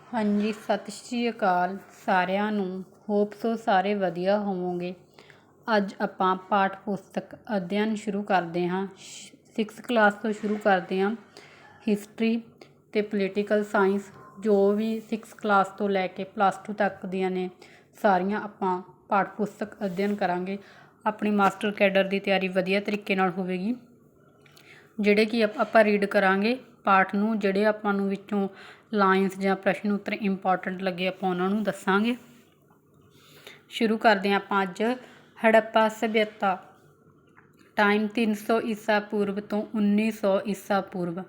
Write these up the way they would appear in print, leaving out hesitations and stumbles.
ਹਾਂਜੀ, ਸਤਿ ਸ਼੍ਰੀ ਅਕਾਲ ਸਾਰਿਆਂ ਨੂੰ। ਹੋਪ ਸੋ ਸਾਰੇ ਵਧੀਆ ਹੋਵੋਗੇ। ਅੱਜ ਆਪਾਂ ਪਾਠ ਪੁਸਤਕ ਅਧਿਐਨ ਸ਼ੁਰੂ ਕਰਦੇ ਹਾਂ। 6th ਕਲਾਸ ਤੋਂ ਸ਼ੁਰੂ ਕਰਦੇ ਹਾਂ। ਹਿਸਟਰੀ ਅਤੇ ਪੋਲੀਟੀਕਲ ਸਾਇੰਸ ਜੋ ਵੀ 6th ਕਲਾਸ ਤੋਂ ਲੈ ਕੇ +2 ਤੱਕ ਦੀਆਂ ਨੇ ਸਾਰੀਆਂ ਆਪਾਂ ਪਾਠ ਪੁਸਤਕ ਅਧਿਐਨ ਕਰਾਂਗੇ। ਆਪਣੀ ਮਾਸਟਰ ਕੈਡਰ ਦੀ ਤਿਆਰੀ ਵਧੀਆ ਤਰੀਕੇ ਨਾਲ ਹੋਵੇਗੀ। ਜਿਹੜੇ ਕਿ ਆਪਾਂ ਰੀਡ ਕਰਾਂਗੇ ਪਾਠ ਨੂੰ, ਜਿਹੜੇ ਆਪਾਂ ਨੂੰ ਵਿੱਚੋਂ ਲਾਈਨਸ ਜਾਂ ਪ੍ਰਸ਼ਨ ਉੱਤਰ ਇੰਪੋਰਟੈਂਟ ਲੱਗੇ ਆਪਾਂ ਉਹਨਾਂ ਨੂੰ ਦੱਸਾਂਗੇ। ਸ਼ੁਰੂ ਕਰਦੇ ਹਾਂ ਆਪਾਂ ਅੱਜ। ਹੜੱਪਾ ਸਭਿਅਤਾ। ਟਾਈਮ 300 ਈਸਾ ਪੂਰਵ ਤੋਂ 1900 ਈਸਾ ਪੂਰਵ।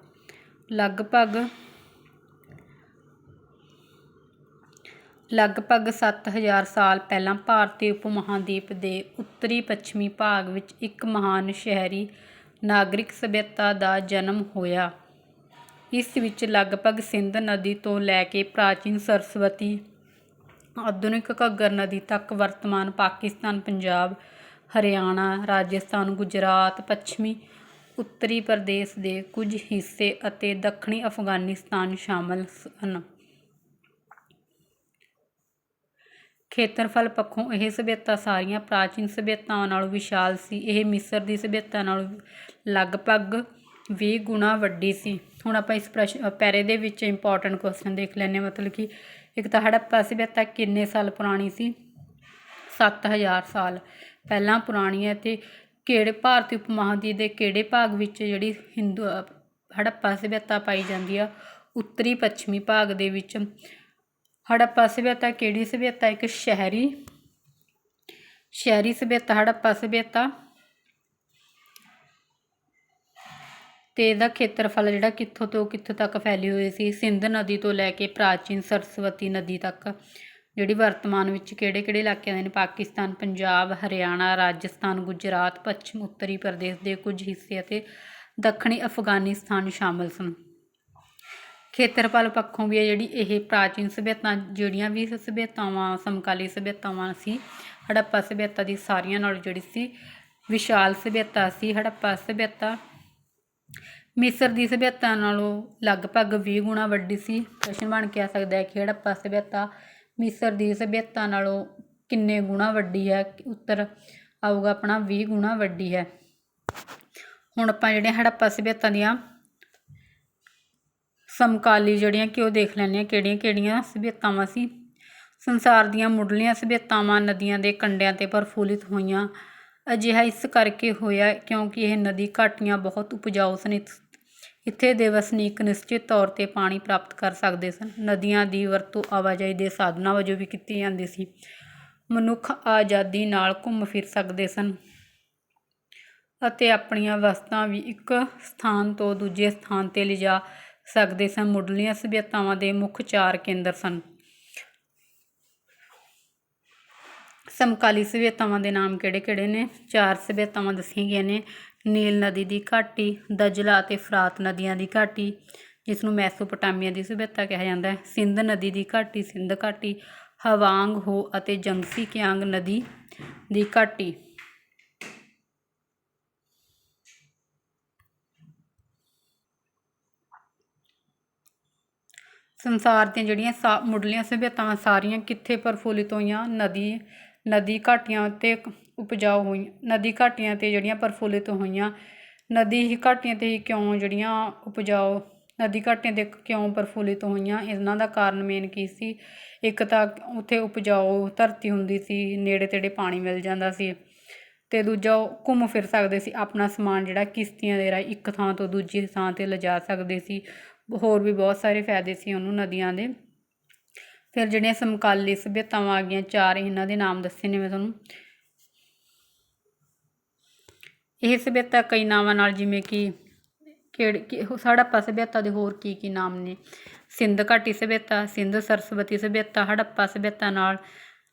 ਲਗਭਗ 7000 ਸਾਲ ਪਹਿਲਾਂ ਭਾਰਤੀ ਉਪ ਮਹਾਂਦੀਪ ਦੇ ਉੱਤਰੀ ਪੱਛਮੀ ਭਾਗ ਵਿੱਚ ਇੱਕ ਮਹਾਨ ਸ਼ਹਿਰੀ ਨਾਗਰਿਕ ਸਭਿਅਤਾ ਦਾ ਜਨਮ ਹੋਇਆ। ਇਸ ਵਿੱਚ ਲਗਭਗ ਸਿੰਧ ਨਦੀ ਤੋਂ ਲੈ ਕੇ ਪ੍ਰਾਚੀਨ ਸਰਸਵਤੀ, ਆਧੁਨਿਕ ਘੱਗਰ ਨਦੀ ਤੱਕ ਵਰਤਮਾਨ ਪਾਕਿਸਤਾਨ, ਪੰਜਾਬ, ਹਰਿਆਣਾ, ਰਾਜਸਥਾਨ, ਗੁਜਰਾਤ, ਪੱਛਮੀ ਉੱਤਰੀ ਪ੍ਰਦੇਸ਼ ਦੇ ਕੁਝ ਹਿੱਸੇ ਅਤੇ ਦੱਖਣੀ ਅਫਗਾਨਿਸਤਾਨ ਸ਼ਾਮਲ ਹਨ। ਖੇਤਰਫਲ ਪੱਖੋਂ ਇਹ ਸਭਿਅਤਾ ਸਾਰੀਆਂ ਪ੍ਰਾਚੀਨ ਸਭਿਅਤਾਵਾਂ ਨਾਲੋਂ ਵਿਸ਼ਾਲ ਸੀ। ਇਹ ਮਿਸਰ ਦੀ ਸਭਿਅਤਾ ਨਾਲੋਂ ਲਗਭਗ 20 ਗੁਣਾ ਵੱਡੀ ਸੀ। ਹੁਣ ਆਪਾਂ ਇਸ ਪੈਰੇ ਦੇ ਵਿੱਚ ਇੰਪੋਰਟੈਂਟ ਕੁਐਸਚਨ ਦੇਖ ਲੈਂਦੇ ਹਾਂ। ਮਤਲਬ ਕਿ ਇੱਕ ਤਾਂ ਹੜੱਪਾ ਸਭਿਅਤਾ ਕਿੰਨੇ ਸਾਲ ਪੁਰਾਣੀ ਸੀ? 7000 ਸਾਲ ਪਹਿਲਾਂ ਪੁਰਾਣੀ ਹੈ। ਅਤੇ ਕਿਹੜੇ ਭਾਰਤੀ ਉਪ ਮਹਾਂਦੀਪ ਦੇ ਕਿਹੜੇ ਭਾਗ ਵਿੱਚ ਜਿਹੜੀ ਹੜੱਪਾ ਸਭਿਅਤਾ ਪਾਈ ਜਾਂਦੀ ਆ? ਉੱਤਰੀ ਪੱਛਮੀ ਭਾਗ ਦੇ ਵਿੱਚ। ਹੜੱਪਾ ਸਭਿਅਤਾ ਕਿਹੜੀ ਸਭਿਅਤਾ? ਇੱਕ ਸ਼ਹਿਰੀ ਸਭਿਅਤਾ ਹੜੱਪਾ ਸਭਿਅਤਾ। ਅਤੇ ਇਹਦਾ ਖੇਤਰਫਲ ਜਿਹੜਾ ਕਿੱਥੋਂ ਤੋਂ ਕਿੱਥੋਂ ਤੱਕ ਫੈਲੀ ਹੋਈ ਸੀ? ਸਿੰਧ ਨਦੀ ਤੋਂ ਲੈ ਕੇ ਪ੍ਰਾਚੀਨ ਸਰਸਵਤੀ ਨਦੀ ਤੱਕ, ਜਿਹੜੀ ਵਰਤਮਾਨ ਵਿੱਚ ਕਿਹੜੇ ਕਿਹੜੇ ਇਲਾਕਿਆਂ ਦੇ ਨੇ? ਪਾਕਿਸਤਾਨ, ਪੰਜਾਬ, ਹਰਿਆਣਾ, ਰਾਜਸਥਾਨ, ਗੁਜਰਾਤ, ਪੱਛਮ ਉੱਤਰੀ ਪ੍ਰਦੇਸ਼ ਦੇ ਕੁਝ ਹਿੱਸੇ ਅਤੇ ਦੱਖਣੀ ਅਫਗਾਨਿਸਤਾਨ ਸ਼ਾਮਲ ਸਨ। ਖੇਤਰਫਲ ਪੱਖੋਂ ਵੀ ਹੈ ਜਿਹੜੀ ਇਹ ਪ੍ਰਾਚੀਨ ਸਭਿਅਤਾ, ਜਿਹੜੀਆਂ ਵੀ ਸਭਿਅਤਾਵਾਂ ਸਮਕਾਲੀ ਸਭਿਅਤਾਵਾਂ ਸੀ, ਹੜੱਪਾ ਸਭਿਅਤਾ ਦੀ ਸਾਰੀਆਂ ਨਾਲੋਂ ਜਿਹੜੀ ਸੀ ਵਿਸ਼ਾਲ ਸਭਿਅਤਾ ਸੀ ਹੜੱਪਾ ਸਭਿਅਤਾ। ਮਿਸਰ ਦੀ ਸਭਿਅਤਾ ਨਾਲੋਂ ਲਗਭਗ 20 ਗੁਣਾ ਵੱਡੀ ਸੀ। ਪ੍ਰਸ਼ਨ ਬਣ ਕੇ ਆ ਸਕਦਾ ਹੈ ਕਿ ਹੜੱਪਾ ਸਭਿਅਤਾ ਮਿਸਰ ਦੀ ਸਭਿਅਤਾ ਨਾਲੋਂ ਕਿੰਨੇ ਗੁਣਾ ਵੱਡੀ ਹੈ? ਉੱਤਰ ਆਊਗਾ ਆਪਣਾ 20 ਗੁਣਾ ਵੱਡੀ ਹੈ। ਹੁਣ ਆਪਾਂ ਜਿਹੜੀਆਂ ਹੜੱਪਾ ਸਭਿਅਤਾ ਦੀਆਂ ਸਮਕਾਲੀ ਜਿਹੜੀਆਂ ਕਿ ਉਹ ਦੇਖ ਲੈਂਦੇ ਹਾਂ ਕਿਹੜੀਆਂ ਕਿਹੜੀਆਂ ਸਭਿਅਤਾਵਾਂ ਸੀ। ਸੰਸਾਰ ਦੀਆਂ ਮੁੱਢਲੀਆਂ ਸਭਿਅਤਾਵਾਂ ਨਦੀਆਂ ਦੇ ਕੰਢਿਆਂ 'ਤੇ ਪ੍ਰਫੁੱਲਿਤ ਹੋਈਆਂ। ਅਜਿਹਾ ਇਸ ਕਰਕੇ ਹੋਇਆ ਕਿਉਂਕਿ ਇਹ ਨਦੀ ਘਾਟੀਆਂ ਬਹੁਤ ਉਪਜਾਊ ਸਨ। ਇੱਥੇ ਦੇ ਵਸਨੀਕ ਨਿਸ਼ਚਿਤ ਤੌਰ 'ਤੇ ਪਾਣੀ ਪ੍ਰਾਪਤ ਕਰ ਸਕਦੇ ਸਨ। ਨਦੀਆਂ ਦੀ ਵਰਤੋਂ ਆਵਾਜਾਈ ਦੇ ਸਾਧਨਾਂ ਵਜੋਂ ਵੀ ਕੀਤੀ ਜਾਂਦੀ ਸੀ। ਮਨੁੱਖ ਆਜ਼ਾਦੀ ਨਾਲ ਘੁੰਮ ਫਿਰ ਸਕਦੇ ਸਨ ਅਤੇ ਆਪਣੀਆਂ ਵਸਤਾਂ ਵੀ ਇੱਕ ਸਥਾਨ ਤੋਂ ਦੂਜੇ ਸਥਾਨ 'ਤੇ ਲਿਜਾ ਸਕਦੇ ਸਨ। ਮੁੱਢਲੀਆਂ ਸਭਿਅਤਾਵਾਂ ਦੇ ਮੁੱਖ 4 ਕੇਂਦਰ ਸਨ। ਸਮਕਾਲੀ ਸਭਿਅਤਾਵਾਂ ਦੇ ਨਾਮ ਕਿਹੜੇ ਕਿਹੜੇ ਨੇ? 4 ਸਭਿਅਤਾਵਾਂ ਦੱਸੀਆਂ ਗਈਆਂ ਨੇ। ਨੀਲ ਨਦੀ ਦੀ ਘਾਟੀ, ਦਜਲਾ ਅਤੇ ਫਰਾਤ ਨਦੀਆਂ ਦੀ ਘਾਟੀ, ਜਿਸ ਨੂੰ ਮੈਸੋਪੋਟਾਮੀਆ ਦੀ ਸਭਿਅਤਾ ਕਿਹਾ ਜਾਂਦਾ ਹੈ। ਸਿੰਧ ਨਦੀ ਦੀ ਘਾਟੀ, ਸਿੰਧ ਘਾਟੀ, ਹਵਾਂਗ ਹੋ ਅਤੇ ਜੰਗਸੀ ਕਿਆਂਗ ਨਦੀ ਦੀ ਘਾਟੀ। ਸੰਸਾਰ ਦੀਆਂ ਜਿਹੜੀਆਂ ਮੁੱਢਲੀਆਂ ਸਭਿਅਤਾਵਾਂ ਸਾਰੀਆਂ ਕਿੱਥੇ ਪ੍ਰਫੁੱਲਿਤ ਹੋਈਆਂ? ਨਦੀ ਘਾਟੀਆਂ 'ਤੇ ਉਪਜਾਊ ਹੋਈਆਂ। ਨਦੀ ਘਾਟੀਆਂ 'ਤੇ ਜਿਹੜੀਆਂ ਪ੍ਰਫੁੱਲਿਤ ਹੋਈਆਂ। ਨਦੀ ਘਾਟੀਆਂ 'ਤੇ ਹੀ ਕਿਉਂ ਜਿਹੜੀਆਂ ਉਪਜਾਊ ਨਦੀ ਘਾਟੀਆਂ 'ਤੇ ਕਿਉਂ ਪ੍ਰਫੁੱਲਿਤ ਹੋਈਆਂ? ਇਹਨਾਂ ਦਾ ਕਾਰਨ ਮੇਨ ਕੀ ਸੀ? ਇੱਕ ਤਾਂ ਉੱਥੇ ਉਪਜਾਊ ਧਰਤੀ ਹੁੰਦੀ ਸੀ, ਨੇੜੇ ਤੇੜੇ ਪਾਣੀ ਮਿਲ ਜਾਂਦਾ ਸੀ, ਅਤੇ ਦੂਜਾ ਉਹ ਘੁੰਮ ਫਿਰ ਸਕਦੇ ਸੀ। ਆਪਣਾ ਸਮਾਨ ਜਿਹੜਾ ਕਿਸ਼ਤੀਆਂ ਦੇ ਰਾਹੀਂ ਇੱਕ ਥਾਂ ਤੋਂ ਦੂਜੀ ਥਾਂ 'ਤੇ ਲਿਜਾ ਸਕਦੇ ਸੀ। ਹੋਰ ਵੀ ਬਹੁਤ ਸਾਰੇ ਫਾਇਦੇ ਸੀ ਉਹਨੂੰ ਨਦੀਆਂ ਦੇ। ਫਿਰ ਜਿਹੜੀਆਂ ਸਮਕਾਲੀ ਸਭਿਅਤਾਵਾਂ ਆ ਗਈਆਂ 4, ਇਹਨਾਂ ਦੇ ਨਾਮ ਦੱਸੇ ਨੇ ਮੈਂ ਤੁਹਾਨੂੰ। ਇਹ ਸਭਿਅਤਾ ਕਈ ਨਾਵਾਂ ਨਾਲ, ਜਿਵੇਂ ਕਿ ਹੜੱਪਾ ਸਭਿਅਤਾ ਦੇ ਹੋਰ ਕੀ ਕੀ ਨਾਮ ਨੇ? ਸਿੰਧ ਘਾਟੀ ਸਭਿਅਤਾ, ਸਿੰਧ ਸਰਸਵਤੀ ਸਭਿਅਤਾ ਹੜੱਪਾ ਸਭਿਅਤਾ ਨਾਲ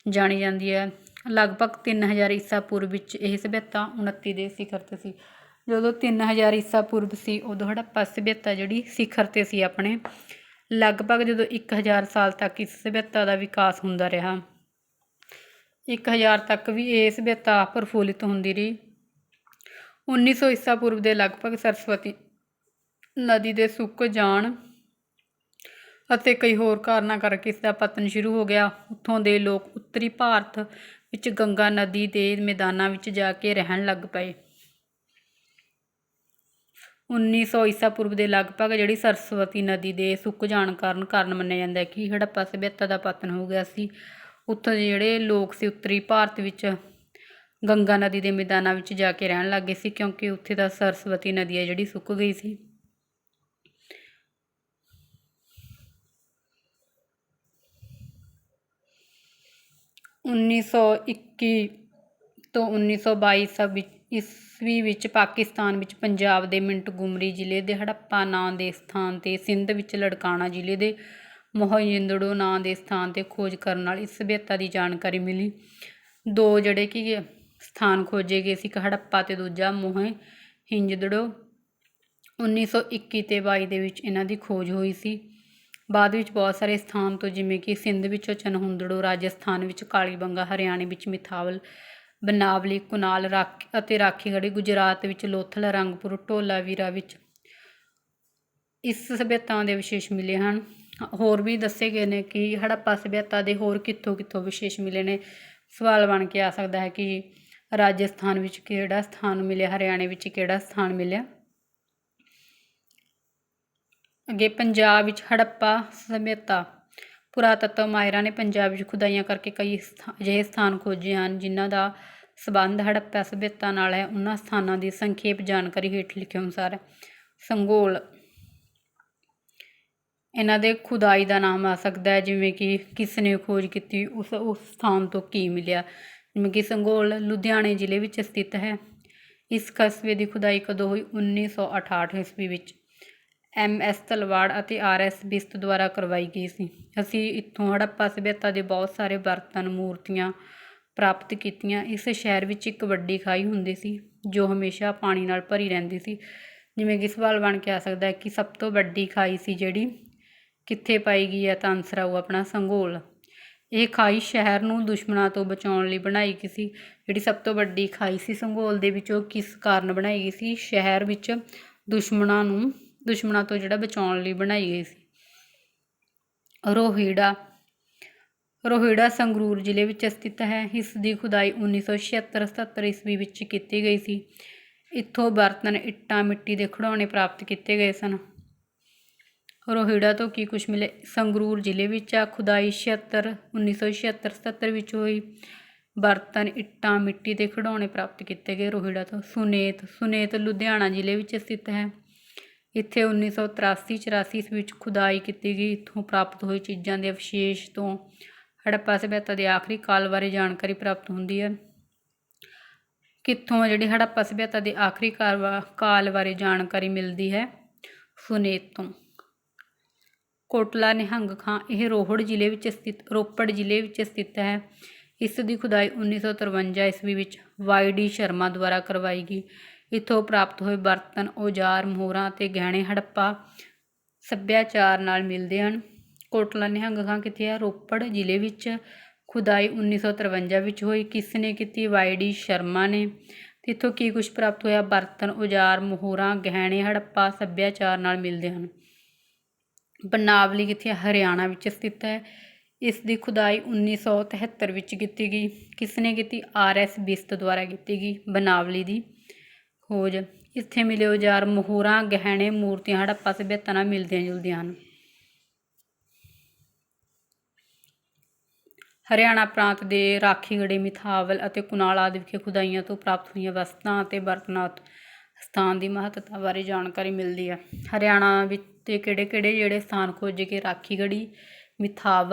ਜਾਣੀ ਜਾਂਦੀ ਹੈ। ਲਗਭਗ 3000 ਈਸਾ ਪੂਰਵ ਵਿੱਚ ਇਹ ਸਭਿਅਤਾ 29 ਦੇ ਸਿਖਰ 'ਤੇ ਸੀ। ਜਦੋਂ 3000 ਈਸਾ ਪੂਰਵ ਸੀ ਉਦੋਂ ਹੜੱਪਾ ਸਭਿਅਤਾ ਜਿਹੜੀ ਸਿਖਰ 'ਤੇ ਸੀ ਆਪਣੇ। ਲਗਭਗ ਜਦੋਂ 1000 ਸਾਲ ਤੱਕ ਇਸ ਸਭਿਅਤਾ ਦਾ ਵਿਕਾਸ ਹੁੰਦਾ ਰਿਹਾ। 1000 ਤੱਕ ਵੀ ਇਹ ਸਭਿਅਤਾ ਪ੍ਰਫੁੱਲਿਤ ਹੁੰਦੀ ਰਹੀ। 1900 ਈਸਾ ਪੂਰਵ ਦੇ ਲਗਭਗ ਸਰਸਵਤੀ ਨਦੀ ਦੇ ਸੁੱਕ ਜਾਣ ਅਤੇ ਕਈ ਹੋਰ ਕਾਰਨਾਂ ਕਰਕੇ ਇਸ ਦਾ ਪਤਨ ਸ਼ੁਰੂ ਹੋ ਗਿਆ। ਉੱਥੋਂ ਦੇ ਲੋਕ ਉੱਤਰੀ ਭਾਰਤ ਵਿੱਚ ਗੰਗਾ ਨਦੀ ਦੇ ਮੈਦਾਨਾਂ ਵਿੱਚ ਜਾ ਕੇ ਰਹਿਣ ਲੱਗ ਪਏ। 1900 ਈਸਾ ਪੂਰਵ ਦੇ ਲਗਭਗ ਜਿਹੜੀ ਸਰਸਵਤੀ ਨਦੀ ਦੇ ਸੁੱਕ ਜਾਣ ਕਾਰਨ ਮੰਨਿਆ ਜਾਂਦਾ ਹੈ ਕਿ ਹੜੱਪਾ ਸਭਿਅਤਾ ਦਾ ਪਤਨ ਹੋ ਗਿਆ ਸੀ। ਉੱਥੋਂ ਦੇ ਜਿਹੜੇ ਲੋਕ ਸੀ ਉੱਤਰੀ ਭਾਰਤ ਵਿੱਚ ਗੰਗਾ ਨਦੀ ਦੇ ਮੈਦਾਨਾਂ ਵਿੱਚ ਜਾ ਕੇ ਰਹਿਣ ਲੱਗ ਗਏ ਸੀ, ਕਿਉਂਕਿ ਉੱਥੇ ਦਾ ਸਰਸਵਤੀ ਨਦੀ ਹੈ ਜਿਹੜੀ ਸੁੱਕ ਗਈ ਸੀ। ਉੱਨੀ ਸੌ 21 ਤੋਂ 1922 ਈਸਵੀ ਵਿੱਚ ਪਾਕਿਸਤਾਨ ਵਿੱਚ ਪੰਜਾਬ ਦੇ ਮਿੰਟਗੁਮਰੀ ਜ਼ਿਲ੍ਹੇ ਦੇ ਹੜੱਪਾ ਨਾਂ ਦੇ ਸਥਾਨ 'ਤੇ, ਸਿੰਧ ਵਿੱਚ ਲੜਕਾਣਾ ਜ਼ਿਲ੍ਹੇ ਦੇ ਮੋਹਿੰਜੋਦੜੋ ਨਾਂ ਦੇ ਸਥਾਨ 'ਤੇ ਖੋਜ ਕਰਨ ਨਾਲ ਇਸ ਸਭਿਅਤਾ ਦੀ ਜਾਣਕਾਰੀ ਮਿਲੀ। ਦੋ ਜਿਹੜੇ ਕਿ ਸਥਾਨ ਖੋਜੇ ਗਏ ਸੀ, ਇੱਕ ਹੜੱਪਾ ਅਤੇ ਦੂਜਾ ਮੋਹਿੰਜੋਦੜੋ। 1921 ਅਤੇ 22 ਦੇ ਵਿੱਚ ਇਹਨਾਂ ਦੀ ਖੋਜ ਹੋਈ ਸੀ। ਬਾਅਦ ਵਿੱਚ ਬਹੁਤ ਸਾਰੇ ਸਥਾਨ ਤੋਂ, ਜਿਵੇਂ ਕਿ ਸਿੰਧ ਵਿੱਚੋਂ ਚਨਹੁੰਦੜੋ, ਰਾਜਸਥਾਨ ਵਿੱਚ ਕਾਲੀਬੰਗਾ, ਹਰਿਆਣੇ ਵਿੱਚ ਮਿਥਾਵਲ, ਬਨਾਵਲੀ, ਕੁਨਾਲ ਅਤੇ ਰਾਖੀਗੜ੍ਹੀ, ਗੁਜਰਾਤ ਵਿੱਚ ਲੋਥਲ, ਰੰਗਪੁਰ, ਢੋਲਾਵੀਰਾ ਵਿੱਚ ਇਸ ਸਭਿਅਤਾ ਦੇ ਵਿਸ਼ੇਸ਼ ਮਿਲੇ ਹਨ। ਹੋਰ ਵੀ ਦੱਸੇ ਗਏ ਨੇ ਕਿ ਹੜੱਪਾ ਸਭਿਅਤਾ ਦੇ ਹੋਰ ਕਿੱਥੋਂ ਕਿੱਥੋਂ ਵਿਸ਼ੇਸ਼ ਮਿਲੇ ਨੇ। ਸਵਾਲ ਬਣ ਕੇ ਆ ਸਕਦਾ ਹੈ ਕਿ ਰਾਜਸਥਾਨ ਵਿੱਚ ਕਿਹੜਾ ਸਥਾਨ ਮਿਲਿਆ, ਹਰਿਆਣੇ ਵਿੱਚ ਕਿਹੜਾ ਸਥਾਨ ਮਿਲਿਆ। ਅੱਗੇ ਪੰਜਾਬ ਵਿੱਚ ਹੜੱਪਾ ਸਭਿਅਤਾ। ਪੁਰਾਤੱਤਵ ਮਾਹਿਰਾਂ ਨੇ ਪੰਜਾਬ ਵਿੱਚ ਖੁਦਾਈਆਂ ਕਰਕੇ ਕਈ ਅਜਿਹੇ ਸਥਾਨ ਖੋਜੇ ਹਨ ਜਿਨ੍ਹਾਂ ਦਾ ਸਬੰਧ ਹੜੱਪਾ ਸਭਿਅਤਾ ਨਾਲ ਹੈ। ਉਹਨਾਂ ਸਥਾਨਾਂ ਦੀ ਸੰਖੇਪ ਜਾਣਕਾਰੀ ਹੇਠ ਲਿਖੇ ਅਨੁਸਾਰ ਹੈ। ਸੰਗੋਲ, ਇਹਨਾਂ ਦੇ ਖੁਦਾਈ ਦਾ ਨਾਮ ਆ ਸਕਦਾ ਹੈ, ਜਿਵੇਂ ਕਿ ਕਿਸ ਨੇ ਖੋਜ ਕੀਤੀ, ਉਸ ਸਥਾਨ ਤੋਂ ਕੀ ਮਿਲਿਆ। ਜਿਵੇਂ ਕਿ ਸੰਗੋਲ ਲੁਧਿਆਣੇ ਜ਼ਿਲ੍ਹੇ ਵਿੱਚ ਸਥਿਤ ਹੈ। ਇਸ ਕਸਬੇ ਦੀ ਖੁਦਾਈ ਕਦੋਂ ਹੋਈ? 1968 ਈਸਵੀ ਵਿੱਚ MS ਤਲਵਾੜ ਅਤੇ RS ਬਿਸਤ ਦੁਆਰਾ ਕਰਵਾਈ ਗਈ ਸੀ। ਅਸੀਂ ਇੱਥੋਂ ਹੜੱਪਾ ਸਭਿਅਤਾ ਦੇ ਬਹੁਤ ਸਾਰੇ ਬਰਤਨ, ਮੂਰਤੀਆਂ ਪ੍ਰਾਪਤ ਕੀਤੀਆਂ। ਇਸ ਸ਼ਹਿਰ ਵਿੱਚ ਇੱਕ ਵੱਡੀ ਖਾਈ ਹੁੰਦੀ ਸੀ ਜੋ ਹਮੇਸ਼ਾ ਪਾਣੀ ਨਾਲ ਭਰੀ ਰਹਿੰਦੀ ਸੀ। ਜਿਵੇਂ ਕਿ ਸਵਾਲ ਬਣ ਕੇ ਆ ਸਕਦਾ ਹੈ ਕਿ ਸਭ ਤੋਂ ਵੱਡੀ ਖਾਈ ਸੀ ਜਿਹੜੀ ਕਿੱਥੇ ਪਾਈ ਗਈ ਹੈ, ਤਾਂ ਆਨਸਰ ਆਊ ਆਪਣਾ ਸੰਗੋਲ। ਇਹ ਖਾਈ ਸ਼ਹਿਰ ਨੂੰ ਦੁਸ਼ਮਣਾਂ ਤੋਂ ਬਚਾਉਣ ਲਈ ਬਣਾਈ ਗਈ ਸੀ। ਜਿਹੜੀ ਸਭ ਤੋਂ ਵੱਡੀ ਖਾਈ ਸੀ ਸੰਗੋਲ ਦੇ ਵਿੱਚ, ਉਹ ਕਿਸ ਕਾਰਨ ਬਣਾਈ ਗਈ ਸੀ? ਸ਼ਹਿਰ ਵਿੱਚ ਦੁਸ਼ਮਣਾਂ ਤੋਂ ਜਿਹੜਾ ਬਚਾਉਣ ਲਈ ਬਣਾਈ ਗਈ ਸੀ। ਰੋਹਿੜਾ ਸੰਗਰੂਰ ਜ਼ਿਲ੍ਹੇ ਵਿੱਚ ਸਥਿਤ ਹੈ। ਇਸ ਦੀ ਖੁਦਾਈ 1976-77 ਈਸਵੀ ਵਿੱਚ ਕੀਤੀ ਗਈ ਸੀ। ਇੱਥੋਂ ਬਰਤਨ, ਇੱਟਾਂ, ਮਿੱਟੀ ਦੇ ਖਿਡੌਣੇ ਪ੍ਰਾਪਤ ਕੀਤੇ ਗਏ ਸਨ। ਰੋਹਿੜਾ ਤੋਂ ਕੀ ਕੁਛ ਮਿਲੇ? ਸੰਗਰੂਰ ਜ਼ਿਲ੍ਹੇ ਵਿੱਚ ਆ ਖੁਦਾਈ 1976-77 ਵਿੱਚ ਹੋਈ। ਬਰਤਨ, ਇੱਟਾਂ, ਮਿੱਟੀ ਦੇ ਖਿਡੌਣੇ ਪ੍ਰਾਪਤ ਕੀਤੇ ਗਏ ਰੋਹਿੜਾ ਤੋਂ। ਸੁਨੇਤ ਲੁਧਿਆਣਾ ਜ਼ਿਲ੍ਹੇ ਵਿੱਚ ਸਥਿਤ ਹੈ। ਇੱਥੇ 1983-84 ਈਸਵੀ ਵਿੱਚ ਖੁਦਾਈ ਕੀਤੀ ਗਈ। ਇੱਥੋਂ ਪ੍ਰਾਪਤ ਹੋਈ ਚੀਜ਼ਾਂ ਦੇ ਅਵਸ਼ੇਸ਼ ਤੋਂ ਹੜੱਪਾ ਸਭਿਅਤਾ ਦੇ ਆਖਰੀ ਕਾਲ ਬਾਰੇ ਜਾਣਕਾਰੀ ਪ੍ਰਾਪਤ ਹੁੰਦੀ ਹੈ। ਕਿੱਥੋਂ ਜਿਹੜੀ ਹੜੱਪਾ ਸਭਿਅਤਾ ਦੇ ਆਖਰੀ ਕਾਲ ਬਾਰੇ ਜਾਣਕਾਰੀ ਮਿਲਦੀ ਹੈ? ਸੁਨੇਤ ਤੋਂ। ਕੋਟਲਾ ਨਿਹੰਗ ਖਾਂ, ਇਹ ਰੋਪੜ ਜ਼ਿਲ੍ਹੇ ਵਿੱਚ ਸਥਿਤ ਹੈ। ਇਸ ਦੀ ਖੁਦਾਈ 1953 ਈਸਵੀ ਵਿੱਚ YD ਸ਼ਰਮਾ ਦੁਆਰਾ ਕਰਵਾਈ ਗਈ। ਇੱਥੋਂ ਪ੍ਰਾਪਤ ਹੋਏ ਬਰਤਨ, ਔਜ਼ਾਰ, ਮੋਹਰਾਂ ਅਤੇ ਗਹਿਣੇ ਹੜੱਪਾ ਸੱਭਿਆਚਾਰ ਨਾਲ ਮਿਲਦੇ ਹਨ। ਕੋਟਲਾ ਨਿਹੰਗ ਖਾਂ ਕਿੱਥੇ ਆ? ਰੋਪੜ ਜ਼ਿਲ੍ਹੇ ਵਿੱਚ। ਖੁਦਾਈ 1953 ਵਿੱਚ ਹੋਈ। ਕਿਸ ਨੇ ਕੀਤੀ? YD ਸ਼ਰਮਾ ਨੇ। ਇੱਥੋਂ ਕੀ ਕੁਛ ਪ੍ਰਾਪਤ ਹੋਇਆ? ਬਰਤਨ, ਔਜ਼ਾਰ, ਮੋਹਰਾਂ, ਗਹਿਣੇ ਹੜੱਪਾ ਸੱਭਿਆਚਾਰ ਨਾਲ ਮਿਲਦੇ ਹਨ। ਬਨਾਵਲੀ ਕਿੱਥੇ ਹੈ? ਹਰਿਆਣਾ ਵਿੱਚ ਸਥਿਤ ਹੈ। ਇਸ ਦੀ ਖੁਦਾਈ 1973 ਵਿੱਚ ਕੀਤੀ ਗਈ। ਕਿਸ ਨੇ ਕੀਤੀ? RS ਬਿਸਤ ਦੁਆਰਾ ਕੀਤੀ ਗਈ ਬਨਾਵਲੀ ਦੀ ਖੋਜ। ਇੱਥੇ ਮਿਲੇ ਔਜ਼ਾਰ, ਮੋਹਰਾਂ, ਗਹਿਣੇ, ਮੂਰਤੀਆਂ ਹੜੱਪਾ ਸਭਿਅਤਾ ਨਾਲ ਮਿਲਦੀਆਂ ਜੁਲਦੀਆਂ ਹਨ। ਹਰਿਆਣਾ ਪ੍ਰਾਂਤ ਦੇ ਰਾਖੀਗੜ੍ਹੀ, ਮਿਥਾਵਲ ਅਤੇ ਕੁਨਾਲ ਆਦਿ ਵਿਖੇ ਖੁਦਾਈਆਂ ਤੋਂ ਪ੍ਰਾਪਤ ਹੋਈਆਂ ਵਸਤਾਂ ਅਤੇ ਬਰਤਨਾਂ ਸਥਾਨ ਦੀ ਮਹੱਤਤਾ ਬਾਰੇ ਜਾਣਕਾਰੀ ਮਿਲਦੀ ਹੈ। ਹਰਿਆਣਾ ਵਿੱਚ ਤੇ ਕਿਹੜੇ ਜਿਹੜੇ ਸਥਾਨ ਖੋਜੇ ਗਏ? ਰਾਖੀਗੜ੍ਹੀ,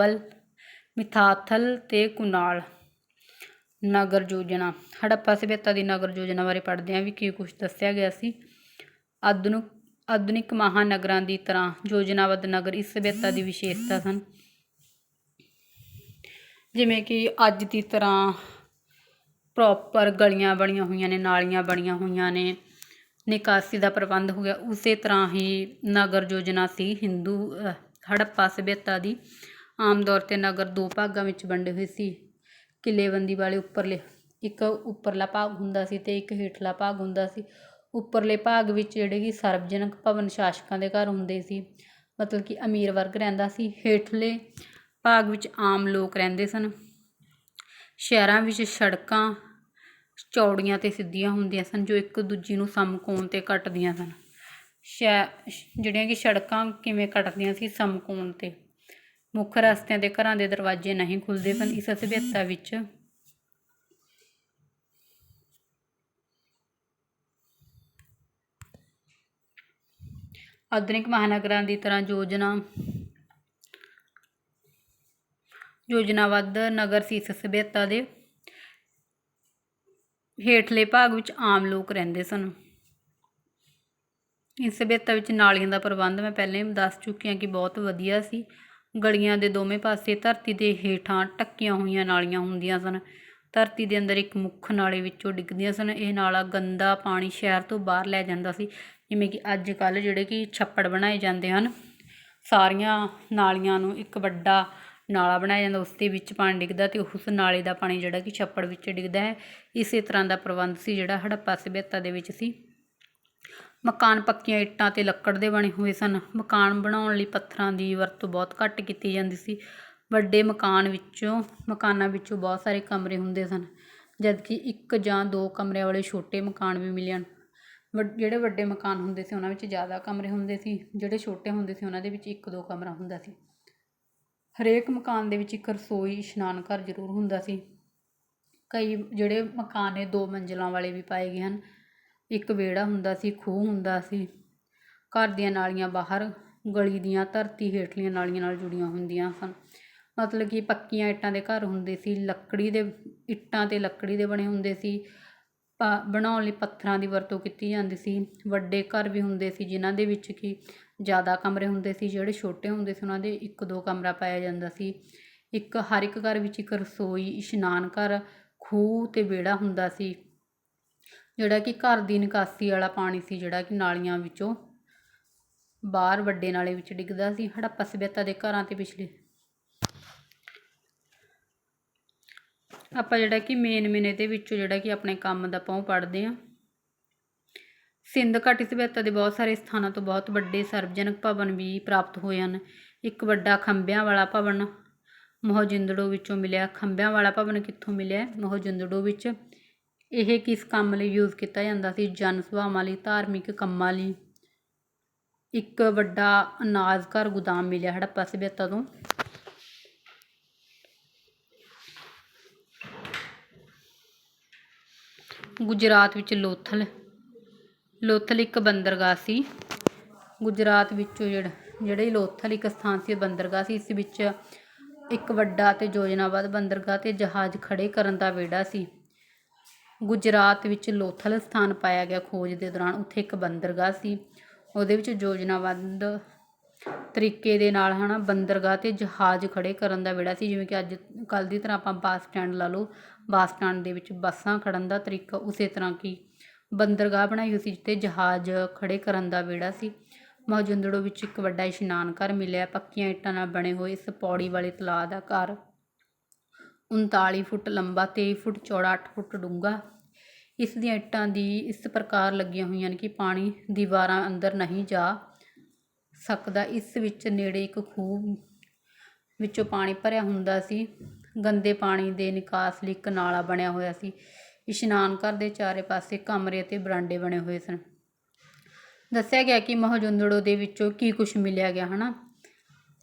ਮਿਥਾਥਲ ਤੇ ਕੁਨਾਲ। ਨਗਰ ਯੋਜਨਾ। ਹੜੱਪਾ ਸਭਿਅਤਾ ਦੀ ਨਗਰ ਯੋਜਨਾ ਬਾਰੇ ਪੜ੍ਹਦੇ ਹਾਂ ਵੀ ਕੀ ਕੁਛ ਦੱਸਿਆ ਗਿਆ ਸੀ। ਆਧੁਨਿਕ ਮਹਾਨਗਰਾਂ ਦੀ ਤਰ੍ਹਾਂ ਯੋਜਨਾਬੱਧ ਨਗਰ ਇਸ ਸਭਿਅਤਾ ਦੀ ਵਿਸ਼ੇਸ਼ਤਾ ਸਨ। ਜਿਵੇਂ ਕਿ ਅੱਜ ਦੀ ਤਰ੍ਹਾਂ ਪ੍ਰੋਪਰ ਗਲੀਆਂ ਬਣੀਆਂ ਹੋਈਆਂ ਨੇ, ਨਾਲੀਆਂ ਬਣੀਆਂ ਹੋਈਆਂ ਨੇ, ਨਿਕਾਸੀ ਦਾ ਪ੍ਰਬੰਧ ਹੋ ਗਿਆ, ਉਸੇ ਤਰ੍ਹਾਂ ਹੀ ਨਗਰ ਯੋਜਨਾ ਸੀ ਹੜੱਪਾ ਸਭਿਅਤਾ ਦੀ। ਆਮ ਤੌਰ 'ਤੇ ਨਗਰ ਦੋ ਭਾਗਾਂ ਵਿੱਚ ਵੰਡੇ ਹੋਏ ਸੀ। ਕਿਲ੍ਹੇਬੰਦੀ ਵਾਲੇ ਇੱਕ ਉੱਪਰਲਾ ਭਾਗ ਹੁੰਦਾ ਸੀ ਅਤੇ ਇੱਕ ਹੇਠਲਾ ਭਾਗ ਹੁੰਦਾ ਸੀ। ਉੱਪਰਲੇ ਭਾਗ ਵਿੱਚ ਜਿਹੜੇ ਕਿ ਸਾਰਵਜਨਕ ਭਵਨ ਸ਼ਾਸਕਾਂ ਦੇ ਘਰ ਹੁੰਦੇ ਸੀ ਮਤਲਬ ਕਿ ਅਮੀਰ ਵਰਗ ਰਹਿੰਦਾ ਸੀ। ਹੇਠਲੇ ਭਾਗ ਵਿੱਚ ਆਮ ਲੋਕ ਰਹਿੰਦੇ ਸਨ। ਸ਼ਹਿਰਾਂ ਵਿੱਚ ਸੜਕਾਂ ਚੌੜੀਆਂ ਅਤੇ ਸਿੱਧੀਆਂ ਹੁੰਦੀਆਂ ਸਨ ਜੋ ਇੱਕ ਦੂਜੀ ਨੂੰ ਸਮਕੋਣ 'ਤੇ ਕੱਟਦੀਆਂ ਸਨ। ਜਿਹੜੀਆਂ ਕਿ ਸੜਕਾਂ ਕਿਵੇਂ ਕੱਟਦੀਆਂ ਸੀ, ਸਮਕੋਣ 'ਤੇ। ਮੁੱਖ ਰਸਤਿਆਂ 'ਤੇ ਘਰਾਂ ਦੇ ਦਰਵਾਜ਼ੇ ਨਹੀਂ ਖੁੱਲ੍ਹਦੇ ਸਨ। ਇਸ ਸਭਿਅਤਾ ਵਿੱਚ ਆਧੁਨਿਕ ਮਹਾਨਗਰਾਂ ਦੀ ਤਰ੍ਹਾਂ ਯੋਜਨਾਬੱਧ ਨਗਰ ਸੀ। ਇਸ ਸਭਿਅਤਾ ਦੇ ਹੇਠਲੇ ਭਾਗ ਵਿੱਚ ਆਮ ਲੋਕ ਰਹਿੰਦੇ ਸਨ। ਇਸ ਸਭਿਅਤਾ ਵਿੱਚ ਨਾਲੀਆਂ ਦਾ ਪ੍ਰਬੰਧ ਮੈਂ ਪਹਿਲਾਂ ਹੀ ਦੱਸ ਚੁੱਕੀ ਹਾਂ ਕਿ ਬਹੁਤ ਵਧੀਆ ਸੀ। ਗਲੀਆਂ ਦੇ ਦੋਵੇਂ ਪਾਸੇ ਧਰਤੀ ਦੇ ਹੇਠਾਂ ਢੱਕੀਆਂ ਹੋਈਆਂ ਨਾਲੀਆਂ ਹੁੰਦੀਆਂ ਸਨ। ਧਰਤੀ ਦੇ ਅੰਦਰ ਇੱਕ ਮੁੱਖ ਨਾਲੇ ਵਿੱਚੋਂ ਡਿੱਗਦੀਆਂ ਸਨ। ਇਹ ਨਾਲਾ ਗੰਦਾ ਪਾਣੀ ਸ਼ਹਿਰ ਤੋਂ ਬਾਹਰ ਲੈ ਜਾਂਦਾ ਸੀ। ਜਿਵੇਂ ਕਿ ਅੱਜ ਕੱਲ੍ਹ ਜਿਹੜੇ ਕਿ ਛੱਪੜ ਬਣਾਏ ਜਾਂਦੇ ਹਨ, ਸਾਰੀਆਂ ਨਾਲੀਆਂ ਨੂੰ ਇੱਕ ਵੱਡਾ ਨਾਲਾ ਬਣਾਇਆ ਜਾਂਦਾ, ਉਸ ਦੇ ਵਿੱਚ ਪਾਣੀ ਡਿੱਗਦਾ ਅਤੇ ਉਸ ਨਾਲੇ ਦਾ ਪਾਣੀ ਜਿਹੜਾ ਕਿ ਛੱਪੜ ਵਿੱਚ ਡਿੱਗਦਾ ਹੈ। ਇਸੇ ਤਰ੍ਹਾਂ ਦਾ ਪ੍ਰਬੰਧ ਸੀ ਜਿਹੜਾ ਹੜੱਪਾ ਸਭਿਅਤਾ ਦੇ ਵਿੱਚ ਸੀ। ਮਕਾਨ ਪੱਕੀਆਂ ਇੱਟਾਂ ਅਤੇ ਲੱਕੜ ਦੇ ਬਣੇ ਹੋਏ ਸਨ। ਮਕਾਨ ਬਣਾਉਣ ਲਈ ਪੱਥਰਾਂ ਦੀ ਵਰਤੋਂ ਬਹੁਤ ਘੱਟ ਕੀਤੀ ਜਾਂਦੀ ਸੀ। ਵੱਡੇ ਮਕਾਨਾਂ ਵਿੱਚੋਂ ਬਹੁਤ ਸਾਰੇ ਕਮਰੇ ਹੁੰਦੇ ਸਨ, ਜਦਕਿ 1 ਜਾਂ 2 ਕਮਰਿਆਂ ਵਾਲੇ ਛੋਟੇ ਮਕਾਨ ਵੀ ਮਿਲੇ ਹਨ। ਜਿਹੜੇ ਵੱਡੇ ਮਕਾਨ ਹੁੰਦੇ ਸੀ ਉਹਨਾਂ ਵਿੱਚ ਜ਼ਿਆਦਾ ਕਮਰੇ ਹੁੰਦੇ ਸੀ, ਜਿਹੜੇ ਛੋਟੇ ਹੁੰਦੇ ਸੀ ਉਹਨਾਂ ਦੇ ਵਿੱਚ 1-2 ਕਮਰਾ ਹੁੰਦਾ ਸੀ। ਹਰੇਕ ਮਕਾਨ ਦੇ ਵਿੱਚ ਇੱਕ ਰਸੋਈ, ਇਸ਼ਨਾਨ ਘਰ ਜ਼ਰੂਰ ਹੁੰਦਾ ਸੀ। ਕਈ ਜਿਹੜੇ ਮਕਾਨ ਨੇ 2 ਮੰਜ਼ਿਲਾਂ ਵਾਲੇ ਵੀ ਪਾਏ ਗਏ ਹਨ। ਇੱਕ ਵਿਹੜਾ ਹੁੰਦਾ ਸੀ, ਖੂਹ ਹੁੰਦਾ ਸੀ। ਘਰ ਦੀਆਂ ਨਾਲੀਆਂ ਬਾਹਰ ਗਲੀ ਦੀਆਂ ਧਰਤੀ ਹੇਠਲੀਆਂ ਨਾਲੀਆਂ ਨਾਲ ਜੁੜੀਆਂ ਹੁੰਦੀਆਂ ਸਨ। ਮਤਲਬ ਕਿ ਪੱਕੀਆਂ ਇੱਟਾਂ ਦੇ ਘਰ ਹੁੰਦੇ ਸੀ, ਇੱਟਾਂ ਅਤੇ ਲੱਕੜੀ ਦੇ ਬਣੇ ਹੁੰਦੇ ਸੀ। ਬਣਾਉਣ ਲਈ ਪੱਥਰਾਂ ਦੀ ਵਰਤੋਂ ਕੀਤੀ ਜਾਂਦੀ ਸੀ। ਵੱਡੇ ਘਰ ਵੀ ਹੁੰਦੇ ਸੀ ਜਿਨ੍ਹਾਂ ਦੇ ਵਿੱਚ ਕਿ ਜ਼ਿਆਦਾ ਕਮਰੇ ਹੁੰਦੇ ਸੀ। ਜਿਹੜੇ ਛੋਟੇ ਹੁੰਦੇ ਸੀ ਉਹਨਾਂ ਦੇ 1-2 ਕਮਰਾ ਪਾਇਆ ਜਾਂਦਾ ਸੀ। ਹਰ ਇੱਕ ਘਰ ਵਿੱਚ ਇੱਕ ਰਸੋਈ, ਇਸ਼ਨਾਨ ਘਰ, ਖੂਹ ਅਤੇ ਵਿਹੜਾ ਹੁੰਦਾ ਸੀ। ਜਿਹੜਾ ਕਿ ਘਰ ਦੀ ਨਿਕਾਸੀ ਵਾਲਾ ਪਾਣੀ ਸੀ, ਜਿਹੜਾ ਕਿ ਨਾਲੀਆਂ ਵਿੱਚੋਂ ਬਾਹਰ ਵੱਡੇ ਨਾਲੇ ਵਿੱਚ ਡਿੱਗਦਾ ਸੀ। ਹੜੱਪਾ ਸਭਿਅਤਾ ਦੇ ਘਰਾਂ 'ਤੇ ਆਪਾਂ ਜਿਹੜਾ ਕਿ ਮੇਨ ਇਹਦੇ ਵਿੱਚੋਂ ਜਿਹੜਾ ਕਿ ਆਪਣੇ ਕੰਮ ਦਾ ਆਪਾਂ ਉਹ ਪੜ੍ਹਦੇ ਹਾਂ। ਸਿੰਧ ਘਾਟੀ ਸਭਿਅਤਾ ਦੇ ਬਹੁਤ ਸਾਰੇ ਸਥਾਨਾਂ ਤੋਂ ਬਹੁਤ ਵੱਡੇ ਸਰਵਜਨਕ ਭਵਨ ਵੀ ਪ੍ਰਾਪਤ ਹੋਏ ਹਨ। ਇੱਕ ਵੱਡਾ ਖੰਭਿਆਂ ਵਾਲਾ ਭਵਨ ਮੋਹਨਜੋਦੜੋ ਵਿੱਚੋਂ ਮਿਲਿਆ। ਖੰਭਿਆਂ ਵਾਲਾ ਭਵਨ ਕਿੱਥੋਂ ਮਿਲਿਆ? ਮੋਹਨਜੋਦੜੋ ਵਿੱਚ। ਇਹ ਕਿਸ ਕੰਮ ਲਈ ਯੂਜ਼ ਕੀਤਾ ਜਾਂਦਾ ਸੀ? ਜਨ ਸਭਾਵਾਂ ਲਈ, ਧਾਰਮਿਕ ਕੰਮਾਂ ਲਈ। ਇੱਕ ਵੱਡਾ ਅਨਾਜ ਘਰ ਗੋਦਾਮ ਮਿਲਿਆ ਹੜੱਪਾ ਸਭਿਅਤਾ ਤੋਂ। ਗੁਜਰਾਤ ਵਿੱਚ ਲੋਥਲ ਇੱਕ ਬੰਦਰਗਾਹ ਸੀ। ਗੁਜਰਾਤ ਵਿੱਚੋਂ ਜਿਹੜੀ ਲੋਥਲ ਇੱਕ ਸਥਾਨ ਸੀ, ਬੰਦਰਗਾਹ ਸੀ। ਇਸ ਵਿੱਚ ਇੱਕ ਵੱਡਾ ਅਤੇ ਯੋਜਨਾਬੱਧ ਬੰਦਰਗਾਹ ਅਤੇ ਜਹਾਜ਼ ਖੜ੍ਹੇ ਕਰਨ ਦਾ ਵਿਹੜਾ ਸੀ। ਗੁਜਰਾਤ ਵਿੱਚ ਲੋਥਲ ਸਥਾਨ ਪਾਇਆ ਗਿਆ ਖੋਜ ਦੇ ਦੌਰਾਨ। ਉੱਥੇ ਇੱਕ ਬੰਦਰਗਾਹ ਸੀ, ਉਹਦੇ ਵਿੱਚ ਯੋਜਨਾਬੱਧ ਤਰੀਕੇ ਦੇ ਨਾਲ ਬੰਦਰਗਾਹ 'ਤੇ ਜਹਾਜ਼ ਖੜ੍ਹੇ ਕਰਨ ਦਾ ਵਿਹੜਾ ਸੀ। ਜਿਵੇਂ ਕਿ ਅੱਜ ਕੱਲ੍ਹ ਦੀ ਤਰ੍ਹਾਂ ਆਪਾਂ ਬੱਸ ਸਟੈਂਡ ਲਾ ਲਓ, ਬੱਸ ਸਟੈਂਡ ਦੇ ਵਿੱਚ ਬੱਸਾਂ ਖੜ੍ਹਨ ਦਾ ਤਰੀਕਾ, ਉਸੇ ਤਰ੍ਹਾਂ ਕਿ ਬੰਦਰਗਾਹ ਬਣਾਈ ਹੋਈ ਸੀ ਜਿੱਥੇ ਜਹਾਜ਼ ਖੜ੍ਹੇ ਕਰਨ ਦਾ ਵਿਹੜਾ ਸੀ। ਮੋਹਨਜੋਦੜੋ ਵਿੱਚ ਇੱਕ ਵੱਡਾ ਇਸ਼ਨਾਨ ਘਰ ਮਿਲਿਆ। ਪੱਕੀਆਂ ਇੱਟਾਂ ਨਾਲ ਬਣੇ ਹੋਏ ਇਸ ਪੌੜੀ ਵਾਲੇ ਤਲਾਅ ਦਾ ਘਰ 39 ਫੁੱਟ ਲੰਬਾ, 23 ਫੁੱਟ ਚੌੜਾ, 8 ਫੁੱਟ ਡੂੰਘਾ। ਇਸ ਦੀਆਂ ਇੱਟਾਂ ਦੀ ਇਸ ਪ੍ਰਕਾਰ ਲੱਗੀਆਂ ਹੋਈਆਂ ਹਨ ਕਿ ਪਾਣੀ ਦੀਵਾਰਾਂ ਅੰਦਰ ਨਹੀਂ ਜਾ ਸਕਦਾ। ਇਸ ਵਿੱਚ ਨੇੜੇ ਇੱਕ ਖੂਹ ਵਿੱਚੋਂ ਪਾਣੀ ਭਰਿਆ ਹੁੰਦਾ ਸੀ। ਗੰਦੇ ਪਾਣੀ ਦੇ ਨਿਕਾਸ ਲਈ ਇੱਕ ਨਾਲਾ ਬਣਿਆ ਹੋਇਆ ਸੀ। ਇਸ਼ਨਾਨ ਘਰ ਦੇ ਚਾਰੇ ਪਾਸੇ ਕਮਰੇ ਅਤੇ ਬਰਾਂਡੇ ਬਣੇ ਹੋਏ ਸਨ। ਦੱਸਿਆ ਗਿਆ ਕਿ ਮੋਹਨਜੋਦੜੋ ਦੇ ਵਿੱਚੋਂ ਕੀ ਕੁਛ ਮਿਲਿਆ ਗਿਆ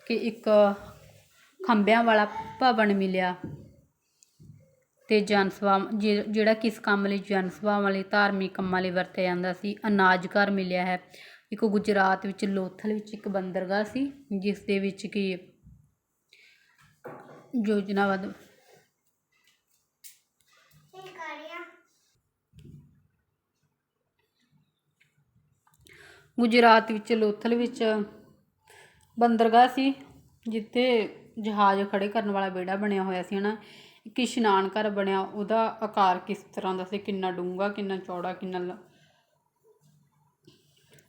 ਕਿ ਇੱਕ ਖੰਭਿਆਂ ਵਾਲਾ ਭਵਨ ਮਿਲਿਆ ਅਤੇ ਜਨ ਸਭਾ ਜਿਹੜਾ ਕਿਸ ਕੰਮ ਲਈ? ਜਨ ਸਭਾਵਾਂ ਲਈ, ਧਾਰਮਿਕ ਕੰਮਾਂ ਲਈ ਵਰਤਿਆ ਜਾਂਦਾ ਸੀ। ਅਨਾਜ ਘਰ ਮਿਲਿਆ ਹੈ। ਇੱਕ ਗੁਜਰਾਤ ਵਿੱਚ ਲੋਥਲ ਵਿੱਚ ਇੱਕ ਬੰਦਰਗਾਹ ਸੀ ਜਿਸ ਦੇ ਵਿੱਚ ਕਿ ਯੋਜਨਾਬੱਧ ਗੁਜਰਾਤ ਵਿੱਚ ਲੋਥਲ ਵਿੱਚ ਬੰਦਰਗਾਹ ਸੀ ਜਿੱਥੇ ਜਹਾਜ਼ ਖੜ੍ਹੇ ਕਰਨ ਵਾਲਾ ਵਿਹੜਾ ਬਣਿਆ ਹੋਇਆ ਸੀ। ਇੱਕ ਇਸ਼ਨਾਨ ਘਰ ਬਣਿਆ, ਉਹਦਾ ਆਕਾਰ ਕਿਸ ਤਰ੍ਹਾਂ ਦਾ ਸੀ? ਕਿੰਨਾ ਡੂੰਘਾ, ਕਿੰਨਾ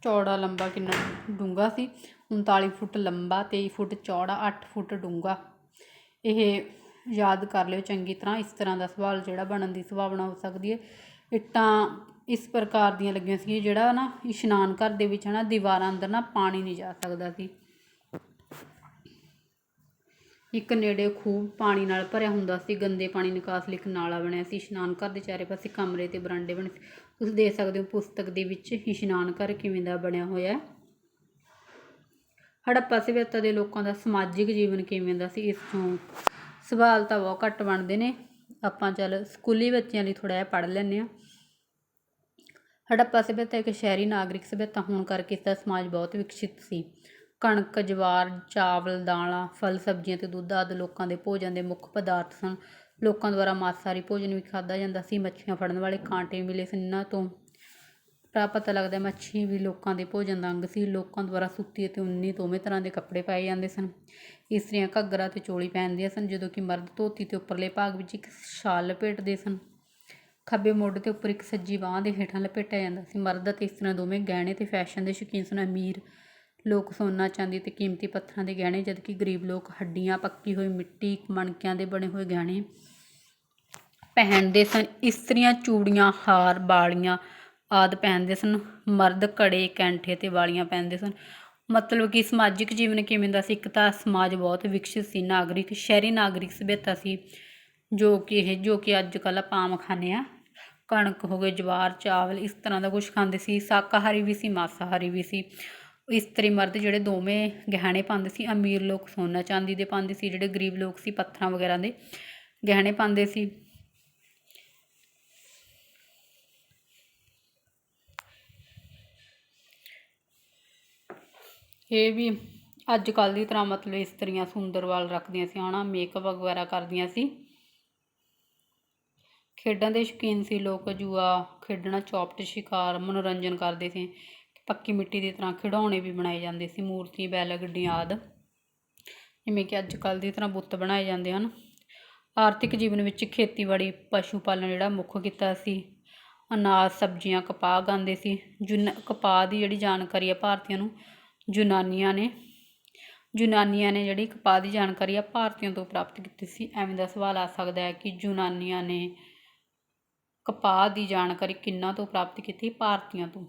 ਚੌੜਾ, ਲੰਬਾ, ਕਿੰਨਾ ਡੂੰਘਾ ਸੀ? 39 ਫੁੱਟ ਲੰਬਾ, 23 ਫੁੱਟ ਚੌੜਾ, 8 ਫੁੱਟ ਡੂੰਘਾ। ਇਹ ਯਾਦ ਕਰ ਲਿਓ ਚੰਗੀ ਤਰ੍ਹਾਂ। ਇਸ ਤਰ੍ਹਾਂ ਦਾ ਸਵਾਲ ਜਿਹੜਾ ਬਣਨ ਦੀ ਸੰਭਾਵਨਾ ਹੋ ਸਕਦੀ ਹੈ। ਇੱਟਾਂ ਇਸ ਪ੍ਰਕਾਰ ਦੀਆਂ ਲੱਗੀਆਂ ਸੀ ਜਿਹੜਾ ਇਸ਼ਨਾਨ ਘਰ ਦੇ ਵਿੱਚ ਦੀਵਾਰਾਂ ਅੰਦਰ ਪਾਣੀ ਨਹੀਂ ਜਾ ਸਕਦਾ ਸੀ। ਇੱਕ ਨੇੜੇ ਖੂਹ ਪਾਣੀ ਨਾਲ ਭਰਿਆ ਹੁੰਦਾ ਸੀ, ਗੰਦੇ ਪਾਣੀ ਨਿਕਾਸ ਲਈ ਇੱਕ ਨਾਲਾ ਬਣਿਆ ਸੀ। ਇਸ਼ਨਾਨ ਘਰ ਦੇ ਚਾਰੇ ਪਾਸੇ ਕਮਰੇ ਤੇ ਬਰਾਂਡੇ ਬਣੇ ਸੀ। ਤੁਸੀਂ ਦੇਖ ਸਕਦੇ ਹੋ ਪੁਸਤਕ ਦੇ ਵਿੱਚ ਇਸ਼ਨਾਨ ਘਰ ਕਿਵੇਂ ਦਾ ਬਣਿਆ ਹੋਇਆ। ਹੜੱਪਾ ਸਭਿਅਤਾ ਦੇ ਲੋਕਾਂ ਦਾ ਸਮਾਜਿਕ ਜੀਵਨ ਕਿਵੇਂ ਦਾ ਸੀ, ਇਸ ਤੋਂ ਸਵਾਲ ਤਾਂ ਬਹੁਤ ਘੱਟ ਬਣਦੇ ਨੇ। ਆਪਾਂ ਚੱਲ ਸਕੂਲੀ ਬੱਚਿਆਂ ਲਈ ਥੋੜ੍ਹਾ ਜਿਹਾ ਪੜ੍ਹ ਲੈਂਦੇ ਹਾਂ। ਹੜੱਪਾ ਸਭਿਅਤਾ ਇੱਕ ਸ਼ਹਿਰੀ ਨਾਗਰਿਕ ਸਭਿਅਤਾ ਹੋਣ ਕਰਕੇ ਇਸ ਦਾ ਸਮਾਜ ਬਹੁਤ ਵਿਕਸਿਤ ਸੀ। ਕਣਕ, ਜਵਾਰ, ਚਾਵਲ, ਦਾਲਾਂ, ਫਲ, ਸਬਜ਼ੀਆਂ ਅਤੇ ਦੁੱਧ ਆਦਿ ਲੋਕਾਂ ਦੇ ਭੋਜਨ ਦੇ ਮੁੱਖ ਪਦਾਰਥ ਸਨ। ਲੋਕਾਂ ਦੁਆਰਾ ਮਾਸਾਹਾਰੀ ਭੋਜਨ ਵੀ ਖਾਧਾ ਜਾਂਦਾ ਸੀ। ਮੱਛੀਆਂ ਫੜਨ ਵਾਲੇ ਕਾਂਟੇ ਮਿਲੇ ਸਨ। ਇਹਨਾਂ ਤੋਂ ਪਤਾ ਲੱਗਦਾ ਮੱਛੀ ਵੀ ਲੋਕਾਂ ਦੇ ਭੋਜਨ ਦਾ ਅੰਗ ਸੀ। ਲੋਕਾਂ ਦੁਆਰਾ ਸੂਤੀ ਅਤੇ ਉੱਨੀ ਦੋਵੇਂ ਤਰ੍ਹਾਂ ਦੇ ਕੱਪੜੇ ਪਾਏ ਜਾਂਦੇ ਸਨ। ਇਸਤਰੀਆਂ ਘੱਗਰਾ ਅਤੇ ਚੋਲੀ ਪਹਿਨਦੀਆਂ ਸਨ, ਜਦੋਂ ਕਿ ਮਰਦ ਧੋਤੀ ਅਤੇ ਉੱਪਰਲੇ ਭਾਗ ਵਿੱਚ ਇੱਕ ਸ਼ਾਲ ਲਪੇਟਦੇ ਸਨ। ਖੱਬੇ ਮੋਢੇ 'ਤੇ ਉੱਪਰ ਇੱਕ ਸੱਜੀ ਬਾਂਹ ਦੇ ਹੇਠਾਂ ਲਪੇਟਿਆ ਜਾਂਦਾ ਸੀ। ਮਰਦ ਅਤੇ ਇਸਤਰੀਆਂ ਦੋਵੇਂ ਗਹਿਣੇ ਅਤੇ ਫੈਸ਼ਨ ਦੇ ਸ਼ੌਕੀਨ ਸਨ। ਅਮੀਰ ਲੋਕ ਸੋਨਾ, ਚਾਂਦੀ ਅਤੇ ਕੀਮਤੀ ਪੱਥਰਾਂ ਦੇ ਗਹਿਣੇ, ਜਦਕਿ ਗਰੀਬ ਲੋਕ ਹੱਡੀਆਂ, ਪੱਕੀ ਹੋਈ ਮਿੱਟੀ, ਮਣਕਿਆਂ ਦੇ ਬਣੇ ਹੋਏ ਗਹਿਣੇ ਪਹਿਨਦੇ ਸਨ। ਇਸਤਰੀਆਂ ਚੂੜੀਆਂ, ਹਾਰ, ਬਾਲੀਆਂ ਆਦਿ ਪਹਿਨਦੇ ਸਨ। ਮਰਦ ਕੜੇ, ਕੈਂਠੇ ਅਤੇ ਵਾਲੀਆਂ ਪਹਿਨਦੇ ਸਨ। ਮਤਲਬ ਕਿ ਸਮਾਜਿਕ ਜੀਵਨ ਕਿਵੇਂ ਦਾ ਸੀ, ਇੱਕ ਤਾਂ ਸਮਾਜ ਬਹੁਤ ਵਿਕਸਿਤ ਸੀ, ਨਾਗਰਿਕ ਸ਼ਹਿਰੀ ਨਾਗਰਿਕ ਸਭਿਅਤਾ ਸੀ, ਜੋ ਕਿ ਅੱਜ ਕੱਲ੍ਹ ਆਪਾਂ ਆਮ ਖਾਂਦੇ ਹਾਂ। ਕਣਕ ਹੋ ਗਈ, ਜਵਾਰ, ਚਾਵਲ, ਇਸ ਤਰ੍ਹਾਂ ਦਾ ਕੁਛ ਖਾਂਦੇ ਸੀ। ਸ਼ਾਕਾਹਾਰੀ ਵੀ ਸੀ, ਮਾਸਾਹਾਰੀ ਵੀ ਸੀ। ਇਸਤਰੀ ਮਰਦ ਜਿਹੜੇ ਦੋਵੇਂ ਗਹਿਣੇ ਪਾਉਂਦੇ ਸੀ। ਅਮੀਰ ਲੋਕ ਸੋਨਾ ਚਾਂਦੀ ਦੇ ਪਾਉਂਦੇ ਸੀ, ਜਿਹੜੇ ਗਰੀਬ ਲੋਕ ਸੀ ਪੱਥਰਾਂ ਵਗੈਰਾ ਦੇ ਗਹਿਣੇ ਪਾਉਂਦੇ ਸੀ। ਇਹ ਵੀ ਅੱਜ ਕੱਲ੍ਹ ਦੀ ਤਰ੍ਹਾਂ ਮਤਲਬ ਇਸਤਰੀਆਂ ਸੁੰਦਰ ਵਾਲ ਰੱਖਦੀਆਂ ਸੀ, ਹੈ ਨਾ, ਮੇਕਅਪ ਵਗੈਰਾ ਕਰਦੀਆਂ ਸੀ। ਖੇਡਾਂ ਦੇ ਸ਼ੌਕੀਨ ਸੀ ਲੋਕ। ਜੂਆ ਖੇਡਣਾ, ਚੌਪਟ, ਸ਼ਿਕਾਰ, ਮਨੋਰੰਜਨ ਕਰਦੇ ਸੀ। ਪੱਕੀ ਮਿੱਟੀ ਦੀ ਤਰ੍ਹਾਂ ਖਿਡੌਣੇ ਵੀ ਬਣਾਏ ਜਾਂਦੇ ਸੀ, ਮੂਰਤੀ, ਬੈਲ ਗੱਡੀਆਂ ਆਦਿ, ਜਿਵੇਂ ਕਿ ਅੱਜ ਕੱਲ੍ਹ ਦੀ ਤਰ੍ਹਾਂ ਬੁੱਤ ਬਣਾਏ ਜਾਂਦੇ ਹਨ। ਆਰਥਿਕ ਜੀਵਨ ਵਿੱਚ ਖੇਤੀਬਾੜੀ, ਪਸ਼ੂ ਪਾਲਣ ਜਿਹੜਾ ਮੁੱਖ ਕਿੱਤਾ ਸੀ। ਅਨਾਜ, ਸਬਜ਼ੀਆਂ, ਕਪਾਹ ਉਗਾਉਂਦੇ ਸੀ। ਕਪਾਹ ਦੀ ਜਿਹੜੀ ਜਾਣਕਾਰੀ ਆ ਭਾਰਤੀਆਂ ਨੂੰ ਯੂਨਾਨੀਆਂ ਨੇ ਜਿਹੜੀ ਕਪਾਹ ਦੀ ਜਾਣਕਾਰੀ ਆ ਭਾਰਤੀਆਂ ਤੋਂ ਪ੍ਰਾਪਤ ਕੀਤੀ ਸੀ। ਐਵੇਂ ਦਾ ਸਵਾਲ ਆ ਸਕਦਾ ਹੈ ਕਿ ਯੂਨਾਨੀਆਂ ਨੇ ਕਪਾਹ ਦੀ ਜਾਣਕਾਰੀ ਕਿਹਨਾਂ ਤੋਂ ਪ੍ਰਾਪਤ ਕੀਤੀ? ਭਾਰਤੀਆਂ ਤੋਂ।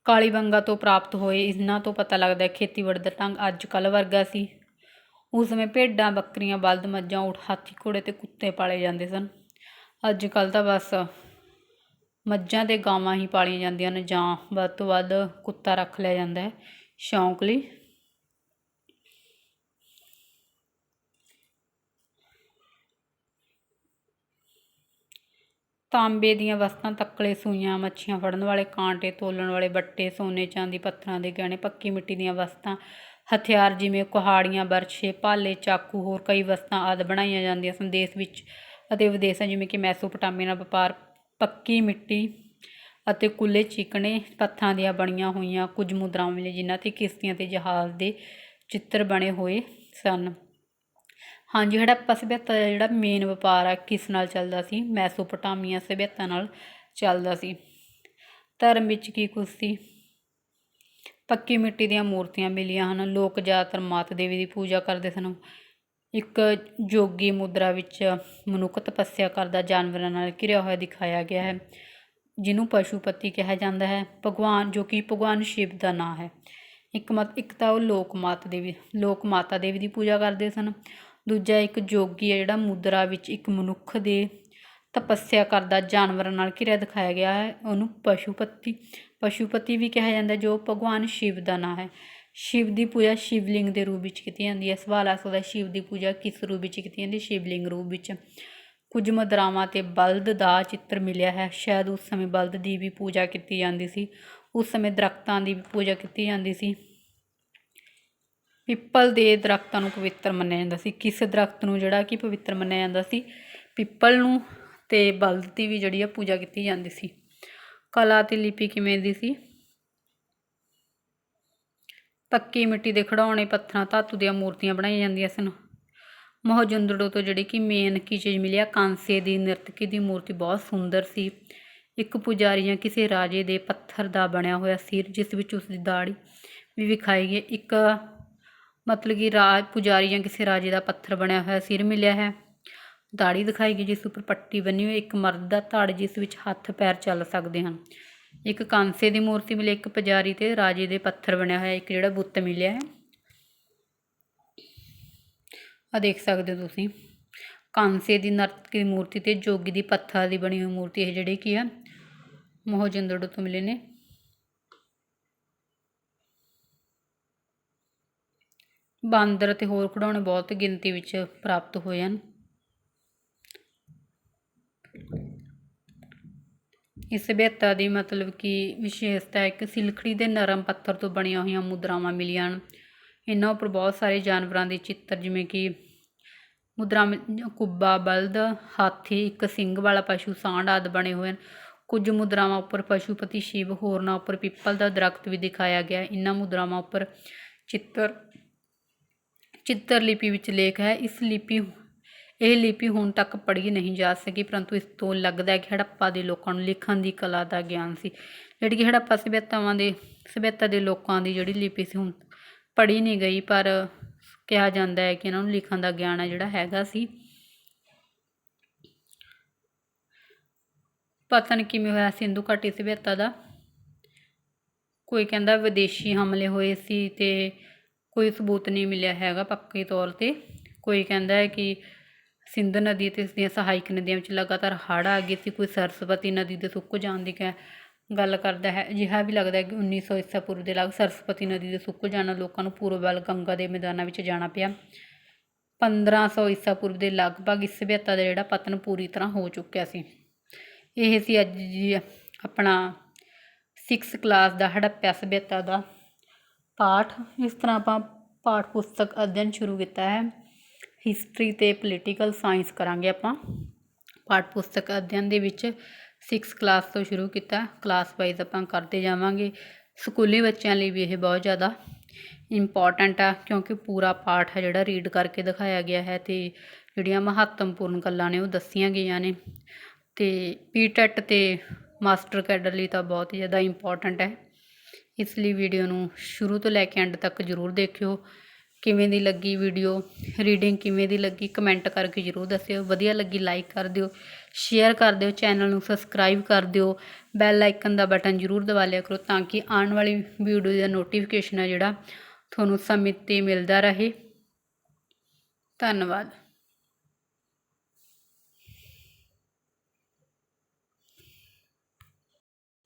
ਕਾਲੀਬੰਗਾ ਤੋਂ ਪ੍ਰਾਪਤ ਹੋਏ। ਇਹਨਾਂ ਤੋਂ ਪਤਾ ਲੱਗਦਾ ਖੇਤੀਬਾੜੀ ਦਾ ਢੰਗ ਅੱਜ ਕੱਲ੍ਹ ਵਰਗਾ ਸੀ। ਉਸ ਸਮੇਂ ਭੇਡਾਂ, ਬੱਕਰੀਆਂ, ਬਲਦ, ਮੱਝਾਂ, ਊਠ, ਹਾਥੀ, ਘੋੜੇ ਅਤੇ ਕੁੱਤੇ ਪਾਲੇ ਜਾਂਦੇ ਸਨ। ਅੱਜ ਕੱਲ੍ਹ ਤਾਂ ਬਸ ਮੱਝਾਂ ਅਤੇ ਗਾਵਾਂ ਹੀ ਪਾਲੀਆਂ ਜਾਂਦੀਆਂ ਨੇ, ਜਾਂ ਵੱਧ ਤੋਂ ਵੱਧ ਕੁੱਤਾ ਰੱਖ ਲਿਆ ਜਾਂਦਾ ਹੈ ਸ਼ੌਂਕ ਲਈ। ਤਾਂਬੇ ਦੀਆਂ ਵਸਤਾਂ, ਤੱਕਲੇ, ਸੂਈਆਂ, ਮੱਛੀਆਂ ਫੜਨ ਵਾਲੇ ਕਾਂਟੇ, ਤੋਲਣ ਵਾਲੇ ਬੱਟੇ, ਸੋਨੇ, ਚਾਂਦੀ, ਪੱਥਰਾਂ ਦੇ ਗਹਿਣੇ, ਪੱਕੀ ਮਿੱਟੀ ਦੀਆਂ ਵਸਤਾਂ, ਹਥਿਆਰ ਜਿਵੇਂ ਕੁਹਾੜੀਆਂ, ਬਰਛੇ, ਭਾਲੇ, ਚਾਕੂ, ਹੋਰ ਕਈ ਵਸਤਾਂ ਆਦਿ ਬਣਾਈਆਂ ਜਾਂਦੀਆਂ ਸਨ। ਦੇਸ਼ ਵਿੱਚ ਅਤੇ ਵਿਦੇਸ਼ਾਂ ਜਿਵੇਂ ਕਿ ਮੈਸੋਪੋਟਾਮੀਆ ਨਾਲ ਵਪਾਰ, ਪੱਕੀ ਮਿੱਟੀ ਅਤੇ ਕੁੱਲੇ ਚੀਕਣੇ ਪੱਥਰਾਂ ਦੀਆਂ ਬਣੀਆਂ ਹੋਈਆਂ ਕੁਝ ਮੁਦਰਾਵਾਂ ਮਿਲੀਆਂ, ਜਿਨ੍ਹਾਂ 'ਤੇ ਕਿਸ਼ਤੀਆਂ ਅਤੇ ਜਹਾਜ਼ ਦੇ ਚਿੱਤਰ ਬਣੇ ਹੋਏ ਸਨ। ਹਾਂਜੀ, ਹੜੱਪਾ ਸਭਿਅਤਾ ਦਾ ਜਿਹੜਾ ਮੇਨ ਵਪਾਰ ਆ ਕਿਸ ਨਾਲ ਚੱਲਦਾ ਸੀ? ਮੈਸੋਪੋਟਾਮੀਆ ਸਭਿਅਤਾ ਨਾਲ ਚੱਲਦਾ ਸੀ। ਧਰਮ ਵਿੱਚ ਕੀ ਕੁਛ ਸੀ? ਪੱਕੀ ਮਿੱਟੀ ਦੀਆਂ ਮੂਰਤੀਆਂ ਮਿਲੀਆਂ ਹਨ। ਲੋਕ ਜ਼ਿਆਦਾਤਰ ਮਾਤਾ ਦੇਵੀ ਦੀ ਪੂਜਾ ਕਰਦੇ ਸਨ। ਇੱਕ ਜੋਗੀ ਮੁਦਰਾ ਵਿੱਚ ਮਨੁੱਖ ਤਪੱਸਿਆ ਕਰਦਾ ਜਾਨਵਰਾਂ ਨਾਲ ਘਿਰਿਆ ਹੋਇਆ ਦਿਖਾਇਆ ਗਿਆ ਹੈ, ਜਿਹਨੂੰ ਪਸ਼ੂਪਤੀ ਕਿਹਾ ਜਾਂਦਾ ਹੈ। ਭਗਵਾਨ, ਜੋ ਕਿ ਭਗਵਾਨ ਸ਼ਿਵ ਦਾ ਨਾਂ ਹੈ। ਇੱਕ ਤਾਂ ਉਹ ਲੋਕ ਮਾਤਾ ਦੇਵੀ ਦੀ ਪੂਜਾ ਕਰਦੇ ਸਨ। ਦੂਜਾ ਇੱਕ ਜੋਗੀ ਹੈ ਜਿਹੜਾ ਮੁਦਰਾ ਵਿੱਚ ਇੱਕ ਮਨੁੱਖ ਦੇ ਤਪੱਸਿਆ ਕਰਦਾ ਜਾਨਵਰਾਂ ਨਾਲ ਘਿਰਿਆ ਦਿਖਾਇਆ ਗਿਆ ਹੈ, ਉਹਨੂੰ ਪਸ਼ੂਪਤੀ ਵੀ ਕਿਹਾ ਜਾਂਦਾ, ਜੋ ਭਗਵਾਨ ਸ਼ਿਵ ਦਾ ਨਾਂ ਹੈ। ਸ਼ਿਵ ਦੀ ਪੂਜਾ ਸ਼ਿਵਲਿੰਗ ਦੇ ਰੂਪ ਵਿੱਚ ਕੀਤੀ ਜਾਂਦੀ ਹੈ। ਸਵਾਲ ਆ ਸਕਦਾ ਸ਼ਿਵ ਦੀ ਪੂਜਾ ਕਿਸ ਰੂਪ ਵਿੱਚ ਕੀਤੀ ਜਾਂਦੀ? ਸ਼ਿਵਲਿੰਗ ਰੂਪ ਵਿੱਚ। ਕੁਝ ਮੁਦਰਾਵਾਂ 'ਤੇ ਬਲਦ ਦਾ ਚਿੱਤਰ ਮਿਲਿਆ ਹੈ। ਸ਼ਾਇਦ ਉਸ ਸਮੇਂ ਬਲਦ ਦੀ ਵੀ ਪੂਜਾ ਕੀਤੀ ਜਾਂਦੀ ਸੀ। ਉਸ ਸਮੇਂ ਦਰੱਖਤਾਂ ਦੀ ਵੀ ਪੂਜਾ ਕੀਤੀ ਜਾਂਦੀ ਸੀ। ਪਿੱਪਲ ਦੇ ਦਰੱਖਤਾਂ ਨੂੰ ਪਵਿੱਤਰ ਮੰਨਿਆ ਜਾਂਦਾ ਸੀ। ਕਿਸ ਦਰੱਖਤ ਨੂੰ ਜਿਹੜਾ ਕਿ ਪਵਿੱਤਰ ਮੰਨਿਆ ਜਾਂਦਾ ਸੀ? ਪਿੱਪਲ ਨੂੰ। ਅਤੇ ਬਲਦ ਦੀ ਵੀ ਜਿਹੜੀ ਆ ਪੂਜਾ ਕੀਤੀ ਜਾਂਦੀ ਸੀ। ਕਲਾ ਅਤੇ ਲਿਪੀ ਕਿਵੇਂ ਦੀ ਸੀ? ਪੱਕੀ ਮਿੱਟੀ ਦੇ ਖਿਡੌਣੇ, ਪੱਥਰਾਂ, ਧਾਤੂ ਦੀਆਂ ਮੂਰਤੀਆਂ ਬਣਾਈਆਂ ਜਾਂਦੀਆਂ ਸਨ। ਮੋਹਨਜੋਦੜੋ ਤੋਂ ਜਿਹੜੀ ਕਿ ਮੇਨ ਕੀ ਚੀਜ਼ ਮਿਲੀ ਆ? ਕਾਂਸੇ ਦੀ ਨਿਰਤਕੀ ਦੀ ਮੂਰਤੀ ਬਹੁਤ ਸੁੰਦਰ ਸੀ। ਇੱਕ ਪੁਜਾਰੀ ਜਾਂ ਕਿਸੇ ਰਾਜੇ ਦੇ ਪੱਥਰ ਦਾ ਬਣਿਆ ਹੋਇਆ ਸਿਰ, ਜਿਸ ਵਿੱਚ ਉਸ ਦੀ ਦਾੜੀ ਵੀ ਵਿਖਾਈ ਗਈ। ਇੱਕ ਮਤਲਬ ਕਿ ਪੁਜਾਰੀ ਜਾਂ ਕਿਸੇ ਰਾਜੇ ਦਾ ਪੱਥਰ ਬਣਿਆ ਹੋਇਆ ਸਿਰ ਮਿਲਿਆ ਹੈ, ਦਾੜੀ ਦਿਖਾਈ ਗਈ ਜਿਸ ਉੱਪਰ ਪੱਟੀ ਬੰਨੀ ਹੋਈ। ਇੱਕ ਮਰਦ ਦਾ ਧੜ ਜਿਸ ਵਿੱਚ ਹੱਥ ਪੈਰ ਚੱਲ ਸਕਦੇ ਹਨ। ਇੱਕ ਕਾਂਸੇ ਦੀ ਮੂਰਤੀ ਮਿਲੀ। ਇੱਕ ਪੁਜਾਰੀ ਤੇ ਰਾਜੇ ਦੇ ਪੱਥਰ ਬਣਿਆ ਹੋਇਆ ਇੱਕ ਜਿਹੜਾ ਬੁੱਤ ਮਿਲਿਆ ਹੈ। ਆ ਦੇਖ ਸਕਦੇ ਹੋ ਤੁਸੀਂ, ਕਾਂਸੇ ਦੀ ਨਰਤਕੀ ਮੂਰਤੀ ਤੇ ਜੋਗੀ ਦੀ ਪੱਥਰ ਦੀ ਬਣੀ ਹੋਈ ਮੂਰਤੀ, ਇਹ ਜਿਹੜੇ ਕੀ ਆ ਮੋਹਨਜੋਦੜੋ ਤੋਂ ਮਿਲੇ ਨੇ। ਬਾਂਦਰ ਅਤੇ ਹੋਰ ਖਿਡੌਣੇ ਬਹੁਤ ਗਿਣਤੀ ਵਿੱਚ ਪ੍ਰਾਪਤ ਹੋਏ ਹਨ। ਇਸ ਸਭਿਅਤਾ ਦੀ ਮਤਲਬ ਕਿ ਵਿਸ਼ੇਸ਼ਤਾ ਇੱਕ ਸਿਲਖੜੀ ਦੇ ਨਰਮ ਪੱਥਰ ਤੋਂ ਬਣੀਆਂ ਹੋਈਆਂ ਮੁਦਰਾਵਾਂ ਮਿਲੀਆਂ ਹਨ। ਇਹਨਾਂ ਉੱਪਰ ਬਹੁਤ ਸਾਰੇ ਜਾਨਵਰਾਂ ਦੇ ਚਿੱਤਰ, ਜਿਵੇਂ ਕਿ ਮੁਦਰਾਵਾਂ ਕੁੱਬਾ, ਬਲਦ, ਹਾਥੀ, ਇੱਕ ਸਿੰਗ ਵਾਲਾ ਪਸ਼ੂ, ਸਾਂਢ ਆਦਿ ਬਣੇ ਹੋਏ ਹਨ। ਕੁਝ ਮੁਦਰਾਵਾਂ ਉੱਪਰ ਪਸ਼ੂਪਤੀ ਸ਼ਿਵ, ਹੋਰਨਾਂ ਉੱਪਰ ਪਿੱਪਲ ਦਾ ਦਰਖਤ ਵੀ ਦਿਖਾਇਆ ਗਿਆ। ਇਹਨਾਂ ਮੁਦਰਾਵਾਂ ਉੱਪਰ ਚਿੱਤਰ ਲਿਪੀ ਵਿੱਚ ਲੇਖ ਹੈ। ਇਹ ਲਿਪੀ ਹੁਣ ਤੱਕ ਪੜ੍ਹੀ ਨਹੀਂ ਜਾ ਸਕੀ, ਪਰੰਤੂ ਇਸ ਤੋਂ ਲੱਗਦਾ ਹੈ ਕਿ ਹੜੱਪਾ ਦੇ ਲੋਕਾਂ ਨੂੰ ਲਿਖਣ ਦੀ ਕਲਾ ਦਾ ਗਿਆਨ ਸੀ। ਜਿਹੜੀ ਕਿ ਹੜੱਪਾ ਸਭਿਅਤਾ ਦੇ ਲੋਕਾਂ ਦੀ ਜਿਹੜੀ ਲਿਪੀ ਸੀ ਹੁਣ ਪੜ੍ਹੀ ਨਹੀਂ ਗਈ, ਪਰ ਕਿਹਾ ਜਾਂਦਾ ਹੈ ਕਿ ਇਹਨਾਂ ਨੂੰ ਲਿਖਣ ਦਾ ਗਿਆਨ ਹੈ ਜਿਹੜਾ ਹੈਗਾ ਸੀ। ਪਤਨ ਕਿਵੇਂ ਹੋਇਆ ਸਿੰਧੂ ਘਾਟੀ ਸਭਿਅਤਾ ਦਾ? ਕੋਈ ਕਹਿੰਦਾ ਵਿਦੇਸ਼ੀ ਹਮਲੇ ਹੋਏ ਸੀ ਅਤੇ ਕੋਈ ਸਬੂਤ ਨਹੀਂ ਮਿਲਿਆ ਹੈਗਾ ਪੱਕੇ ਤੌਰ 'ਤੇ। ਕੋਈ ਕਹਿੰਦਾ ਹੈ ਕਿ ਸਿੰਧ ਨਦੀ ਅਤੇ ਇਸ ਦੀਆਂ ਸਹਾਇਕ ਨਦੀਆਂ ਵਿੱਚ ਲਗਾਤਾਰ ਹੜ੍ਹ ਆ ਗਏ ਸੀ। ਕੋਈ ਸਰਸਵਤੀ ਨਦੀ ਦੇ ਸੁੱਕ ਜਾਣ ਦੀ ਗੱਲ ਕਰਦਾ ਹੈ। ਅਜਿਹਾ ਵੀ ਲੱਗਦਾ ਹੈ ਕਿ 1900 ਈਸਾ ਪੂਰਵ ਦੇ ਲਗਭਗ ਸਰਸਵਤੀ ਨਦੀ ਦੇ ਸੁੱਕ ਜਾਣ ਨਾਲ ਲੋਕਾਂ ਨੂੰ ਪੂਰਬ ਵੱਲ ਗੰਗਾ ਦੇ ਮੈਦਾਨਾਂ ਵਿੱਚ ਜਾਣਾ ਪਿਆ। 1500 ਈਸਾ ਪੂਰਵ ਦੇ ਲਗਭਗ ਇਸ ਸਭਿਅਤਾ ਦਾ ਜਿਹੜਾ ਪਤਨ ਪੂਰੀ ਤਰ੍ਹਾਂ ਹੋ ਚੁੱਕਿਆ ਸੀ। ਇਹ ਸੀ ਅੱਜ ਜੀ ਆਪਣਾ 6th ਕਲਾਸ ਦਾ ਹੜੱਪਾ ਸਭਿਅਤਾ ਦਾ ਪਾਠ। ਇਸ ਤਰ੍ਹਾਂ ਆਪਾਂ ਪਾਠ ਪੁਸਤਕ ਅਧਿਐਨ ਸ਼ੁਰੂ ਕੀਤਾ ਹੈ। ਹਿਸਟਰੀ ਅਤੇ ਪੋਲੀਟੀਕਲ ਸਾਇੰਸ ਕਰਾਂਗੇ ਆਪਾਂ ਪਾਠ ਪੁਸਤਕ ਅਧਿਐਨ ਦੇ ਵਿੱਚ। 6th ਕਲਾਸ ਤੋਂ ਸ਼ੁਰੂ ਕੀਤਾ, ਕਲਾਸ ਵਾਈਜ਼ ਆਪਾਂ ਕਰਦੇ ਜਾਵਾਂਗੇ। ਸਕੂਲੀ ਬੱਚਿਆਂ ਲਈ ਵੀ ਇਹ ਬਹੁਤ ਜ਼ਿਆਦਾ ਇੰਪੋਰਟੈਂਟ ਆ, ਕਿਉਂਕਿ ਪੂਰਾ ਪਾਠ ਹੈ ਜਿਹੜਾ ਰੀਡ ਕਰਕੇ ਦਿਖਾਇਆ ਗਿਆ ਹੈ ਅਤੇ ਜਿਹੜੀਆਂ ਮਹੱਤਵਪੂਰਨ ਗੱਲਾਂ ਨੇ ਉਹ ਦੱਸੀਆਂ ਗਈਆਂ ਨੇ। ਅਤੇ PTET ਅਤੇ ਮਾਸਟਰ ਕੈਡਰ ਲਈ ਤਾਂ ਬਹੁਤ ਹੀ ਜ਼ਿਆਦਾ ਇੰਪੋਰਟੈਂਟ ਹੈ। ਇਸ ਲਈ ਵੀਡੀਓ ਨੂੰ ਸ਼ੁਰੂ ਤੋਂ ਲੈ ਕੇ ਐਂਡ ਤੱਕ ਜ਼ਰੂਰ ਦੇਖਿਓ। ਕਿਵੇਂ ਦੀ ਲੱਗੀ ਵੀਡੀਓ, ਰੀਡਿੰਗ ਕਿਵੇਂ ਦੀ ਲੱਗੀ, ਕਮੈਂਟ ਕਰਕੇ ਜ਼ਰੂਰ ਦੱਸਿਓ। ਵਧੀਆ ਲੱਗੀ ਲਾਈਕ ਕਰ ਦਿਓ, ਸ਼ੇਅਰ ਕਰ ਦਿਓ, ਚੈਨਲ ਨੂੰ ਸਬਸਕ੍ਰਾਈਬ ਕਰ ਦਿਓ, ਬੈਲ ਆਈਕਨ ਦਾ ਬਟਨ ਜ਼ਰੂਰ ਦਬਾ ਲਿਆ ਕਰੋ ਤਾਂ ਕਿ ਆਉਣ ਵਾਲੀ ਵੀਡੀਓ ਦਾ ਨੋਟੀਫਿਕੇਸ਼ਨ ਹੈ ਜਿਹੜਾ ਤੁਹਾਨੂੰ ਸਮੇਂ 'ਤੇ ਮਿਲਦਾ ਰਹੇ। ਧੰਨਵਾਦ।